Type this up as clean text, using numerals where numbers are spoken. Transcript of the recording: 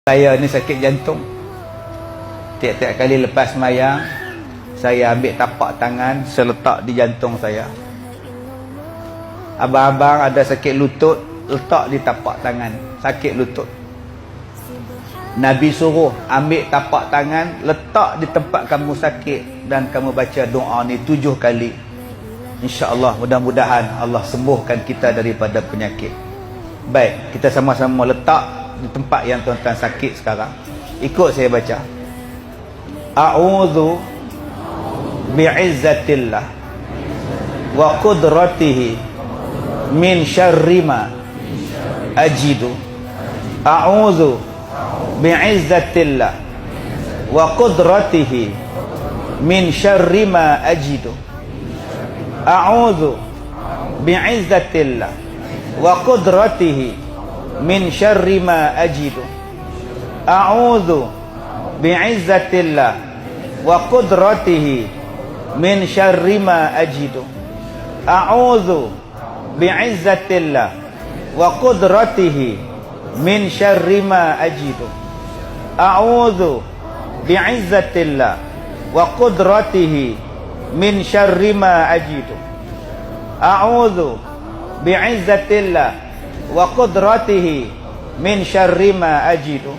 Saya ni sakit jantung. Tiap-tiap kali lepas sembahyang, saya ambil tapak tangan, saya letak di jantung saya. Abang-abang ada sakit lutut, letak di tapak tangan, sakit lutut. Nabi suruh ambil tapak tangan, letak di tempat kamu sakit, dan kamu baca doa ni 7 kali. InsyaAllah, mudah-mudahan Allah sembuhkan kita daripada penyakit. Baik, kita sama-sama letak di tempat yang tuan-tuan sakit sekarang. Ikut saya baca. A'udzu bi'izzatillah wa qudratihi min syarri ma ajidu. A'udzu bi'izzatillah wa qudratihi min syarri ma ajidu. A'udzu bi'izzatillah wa qudratihi min syarri ma ajidu. A'udzu bi'izzatillah wa qudratihi min syarri ma ajidu. A'udzu bi'izzatillah wa qudratihi min syarri ma ajidu. A'udzu bi'izzatillah wa qudratihi min syarri ma ajidu. A'udzu bi'izzatillah wa qudratihi min syarri ma ajidu.